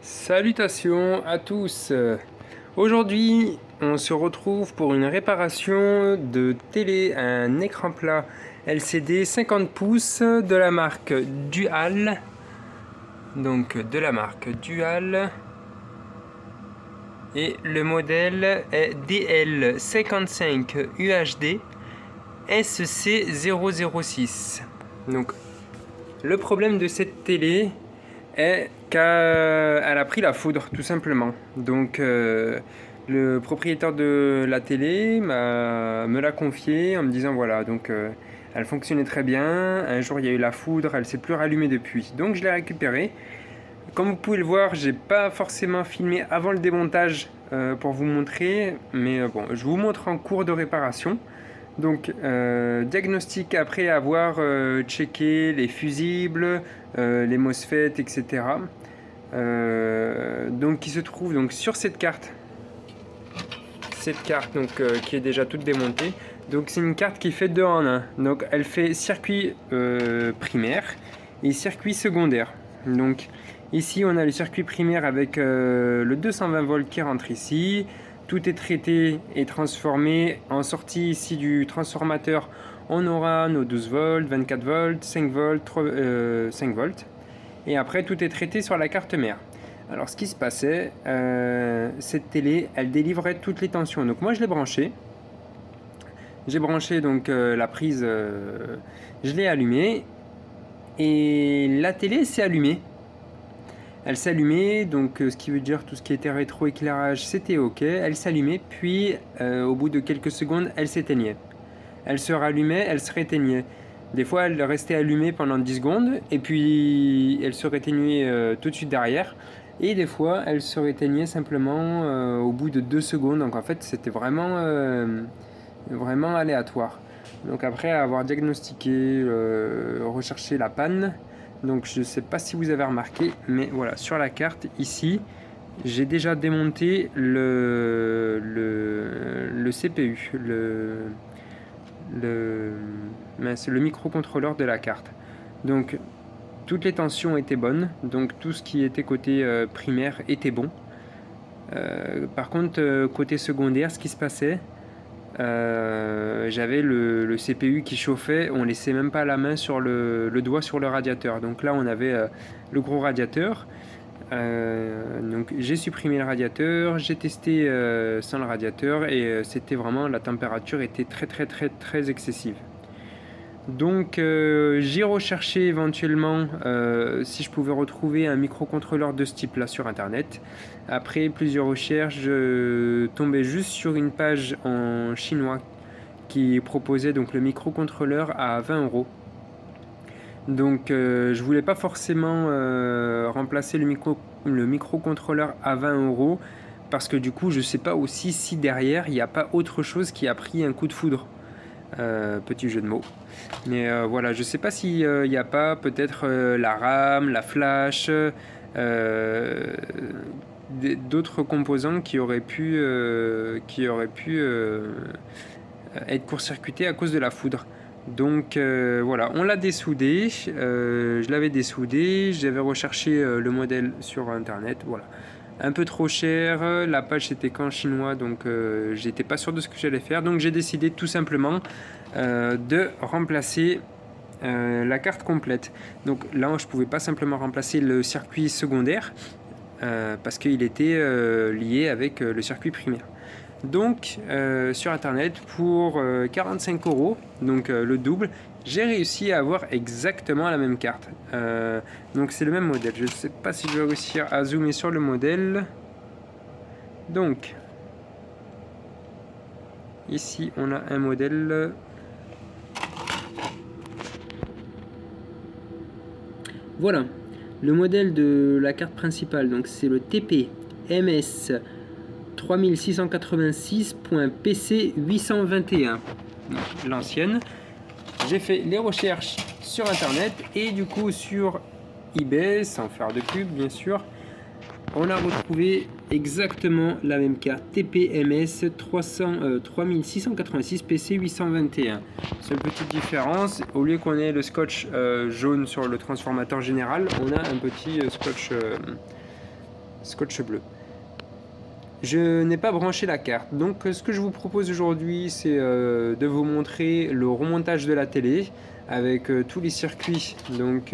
Salutations à tous. Aujourd'hui, on se retrouve pour une réparation de télé, un écran plat LCD 50 pouces de la marque Dual. Donc de la marque Dual. Et le modèle est DL55 UHD SC006. Donc le problème de cette télé est qu'elle a pris la foudre, tout simplement. Donc le propriétaire de la télé me l'a confié en me disant voilà, donc elle fonctionnait très bien, un jour il y a eu la foudre, elle s'est plus rallumée depuis. Donc je l'ai récupérée. Comme vous pouvez le voir, j'ai pas forcément filmé avant le démontage pour vous montrer, mais bon, je vous montre en cours de réparation. Donc, diagnostic après avoir checké les fusibles, les MOSFET, etc. Donc, qui se trouve donc sur cette carte. Cette carte donc, qui est déjà toute démontée. Donc, c'est une carte qui fait 2 en 1. Donc, elle fait circuit primaire et circuit secondaire. Donc, ici, on a le circuit primaire avec le 220 volts qui rentre ici. Tout est traité et transformé. En sortie ici du transformateur, on aura nos 12 volts, 24 volts, 5 volts, 5 volts. Et après, tout est traité sur la carte mère. Alors, ce qui se passait, cette télé, elle délivrait toutes les tensions. Donc, moi, je l'ai branchée. J'ai branché donc la prise, je l'ai allumée. Et la télé s'est allumée. Elle s'allumait, donc ce qui veut dire tout ce qui était rétroéclairage, c'était ok. Elle s'allumait, puis au bout de quelques secondes, elle s'éteignait. Elle se rallumait, elle se rééteignait. Des fois, elle restait allumée pendant 10 secondes, et puis elle se rééteignait tout de suite derrière. Et des fois, elle se rééteignait simplement au bout de 2 secondes. Donc en fait, c'était vraiment aléatoire. Donc après avoir diagnostiqué, recherché la panne, donc je ne sais pas si vous avez remarqué, mais voilà, sur la carte ici, j'ai déjà démonté le CPU, le microcontrôleur de la carte. Donc toutes les tensions étaient bonnes, donc tout ce qui était côté primaire était bon. Par contre, côté secondaire, ce qui se passait, j'avais le CPU qui chauffait, on laissait même pas la main sur le doigt sur le radiateur. Donc là on avait le gros radiateur. Donc j'ai supprimé le radiateur, j'ai testé sans le radiateur et c'était vraiment, la température était très excessive. Donc j'ai recherché éventuellement si je pouvais retrouver un microcontrôleur de ce type là sur internet. Après plusieurs recherches, je tombais juste sur une page en chinois qui proposait donc le microcontrôleur à 20 €. Donc je voulais pas forcément remplacer le microcontrôleur à 20 € parce que du coup je sais pas aussi si derrière il n'y a pas autre chose qui a pris un coup de foudre. Petit jeu de mots. Mais voilà, je sais pas s'il n'y a pas peut-être la RAM, la flash, d'autres composants qui auraient pu être court-circuités à cause de la foudre. Donc voilà, on l'a dessoudé, je l'avais dessoudé, j'avais recherché le modèle sur internet, voilà. Un peu trop cher, la page c'était qu'en chinois, donc j'étais pas sûr de ce que j'allais faire, donc j'ai décidé tout simplement de remplacer la carte complète. Donc là je pouvais pas simplement remplacer le circuit secondaire parce qu'il était lié avec le circuit primaire. Donc sur internet pour 45 €, donc le double, j'ai réussi à avoir exactement la même carte. Donc c'est le même modèle. Je ne sais pas si je vais réussir à zoomer sur le modèle. Donc ici on a un modèle. Voilà, le modèle de la carte principale. Donc c'est le TP-MS 3686.PC 821, l'ancienne. J'ai fait les recherches sur internet et du coup sur eBay, sans faire de pub bien sûr, on a retrouvé exactement la même carte TPMS 3686 PC 821. Seule petite différence, au lieu qu'on ait le scotch jaune sur le transformateur général, on a un petit scotch scotch bleu. Je n'ai pas branché la carte, donc ce que je vous propose aujourd'hui, c'est de vous montrer le remontage de la télé avec tous les circuits. Donc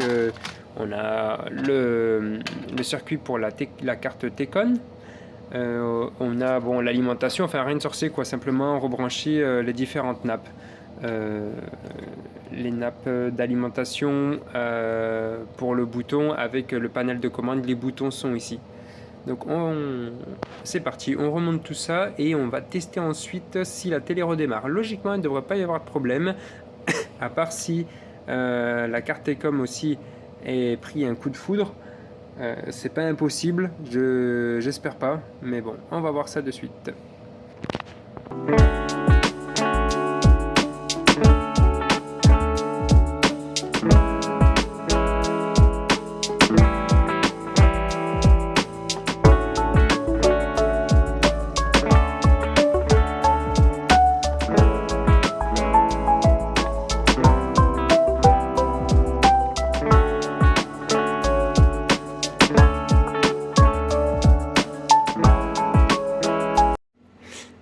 on a le circuit pour la carte T-Con. On a bon, l'alimentation, enfin rien de sorcier quoi, simplement rebrancher les différentes nappes. Les nappes d'alimentation pour le bouton avec le panel de commande, les boutons sont ici. Donc c'est parti, on remonte tout ça et on va tester ensuite si la télé redémarre. Logiquement il ne devrait pas y avoir de problème, à part si la carte T-Com aussi est pris un coup de foudre. C'est pas impossible, j'espère pas, mais bon, on va voir ça de suite.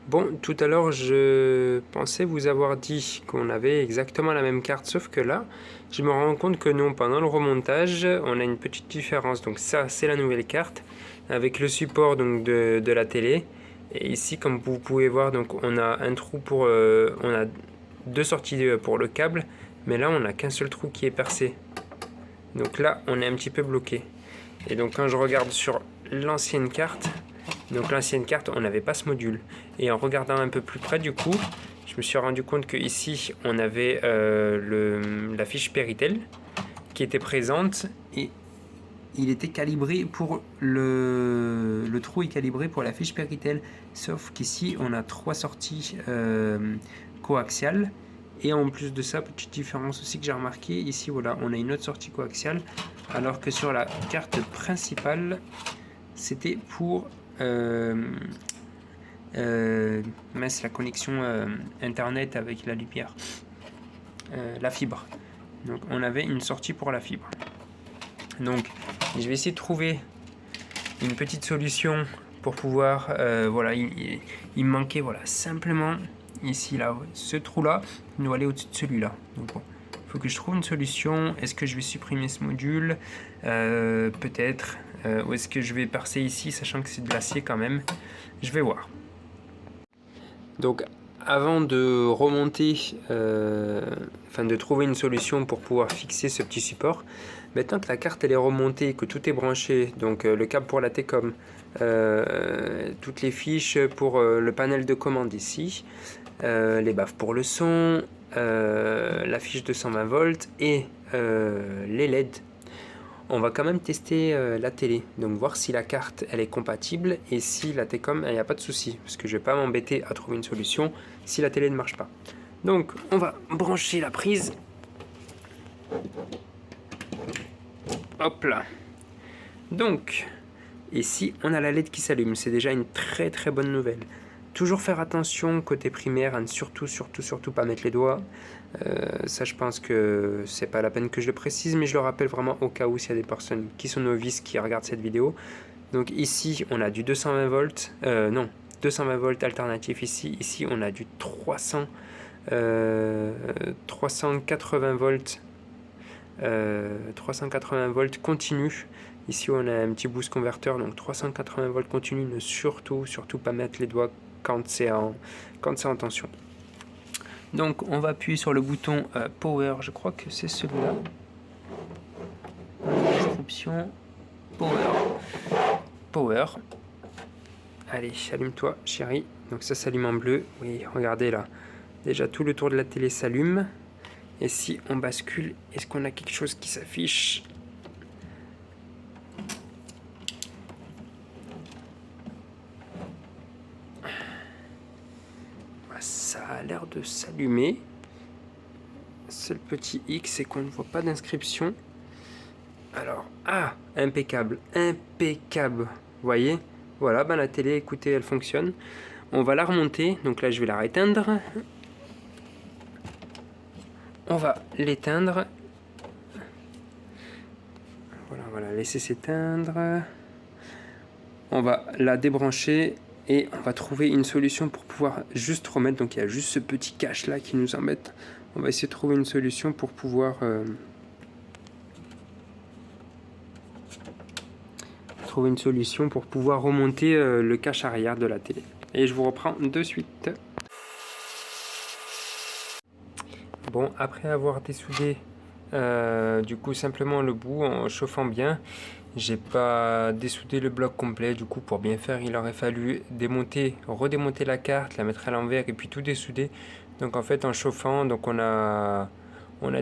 Bon, tout à l'heure, je pensais vous avoir dit qu'on avait exactement la même carte, sauf que là, je me rends compte que non, pendant le remontage, on a une petite différence. Donc ça, c'est la nouvelle carte, avec le support donc, de la télé. Et ici, comme vous pouvez voir, donc, on a un trou pour... on a deux sorties pour le câble, mais là, on n'a qu'un seul trou qui est percé. Donc là, on est un petit peu bloqué. Et donc quand je regarde sur l'ancienne carte... Donc l'ancienne carte, on n'avait pas ce module. Et en regardant un peu plus près du coup, je me suis rendu compte que ici on avait la fiche Péritel qui était présente et il était calibré pour le trou est calibré pour la fiche Péritel. Sauf qu'ici on a 3 sorties coaxiales. Et en plus de ça, petite différence aussi que j'ai remarqué, ici voilà, on a une autre sortie coaxiale. Alors que sur la carte principale, c'était pour la connexion internet avec la lumière, la fibre. Donc on avait une sortie pour la fibre. Donc je vais essayer de trouver une petite solution pour pouvoir voilà, il me manquait voilà simplement ici là, ce trou là, il doit aller au-dessus de celui-là. Donc bon, il faut que je trouve une solution. Est-ce que je vais supprimer ce module peut-être, ou est-ce que je vais percer ici, sachant que c'est de l'acier quand même. Je vais voir. Donc avant de remonter, enfin de trouver une solution pour pouvoir fixer ce petit support, maintenant que la carte elle est remontée, que tout est branché, donc le câble pour la T-Com, toutes les fiches pour le panel de commande ici, les baffes pour le son, la fiche de 120 volts et les LED. On va quand même tester la télé, donc voir si la carte elle est compatible et si la T-Com il n'y a pas de souci, parce que je vais pas m'embêter à trouver une solution si la télé ne marche pas. Donc on va brancher la prise. Hop là. Donc ici on a la LED qui s'allume, c'est déjà une très très bonne nouvelle. Toujours faire attention côté primaire à ne surtout pas mettre les doigts. Ça je pense que c'est pas la peine que je le précise, mais je le rappelle vraiment au cas où s'il y a des personnes qui sont novices qui regardent cette vidéo. Donc ici on a du 220 volts, non 220 volts alternatif ici on a du 380 volts 380 volts continu. Ici on a un petit boost converteur, donc 380 volts continu. Ne surtout pas mettre les doigts quand c'est en tension. Donc on va appuyer sur le bouton Power, je crois que c'est celui-là. Description Power. Allez, allume-toi chérie. Donc ça s'allume en bleu. Oui, regardez là. Déjà tout le tour de la télé s'allume. Et si on bascule, est-ce qu'on a quelque chose qui s'affiche ? Ça a l'air de s'allumer. Seul petit X, c'est qu'on ne voit pas d'inscription. Alors, impeccable. Vous voyez ? Voilà, ben la télé, écoutez, elle fonctionne. On va la remonter. Donc là, je vais la rééteindre. On va l'éteindre. Voilà, laisser s'éteindre. on va la débrancher et on va trouver une solution pour pouvoir juste remettre. Donc il y a juste ce petit cache là qui nous embête. On va essayer de trouver une solution pour pouvoir remonter le cache arrière de la télé. Et je vous reprends de suite. Bon, après avoir dessoudé du coup simplement le bout en chauffant bien, j'ai pas dessoudé le bloc complet. Du coup, pour bien faire, il aurait fallu redémonter la carte, la mettre à l'envers et puis tout dessouder. Donc en fait, en chauffant, donc on a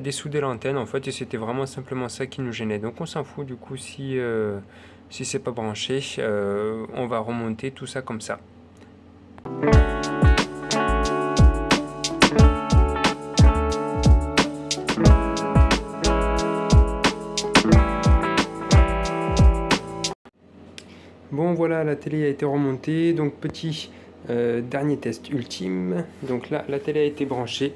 dessoudé l'antenne en fait, et c'était vraiment simplement ça qui nous gênait. Donc on s'en fout du coup si c'est pas branché, on va remonter tout ça comme ça. Bon voilà, la télé a été remontée, donc petit dernier test ultime. Donc là, la télé a été branchée.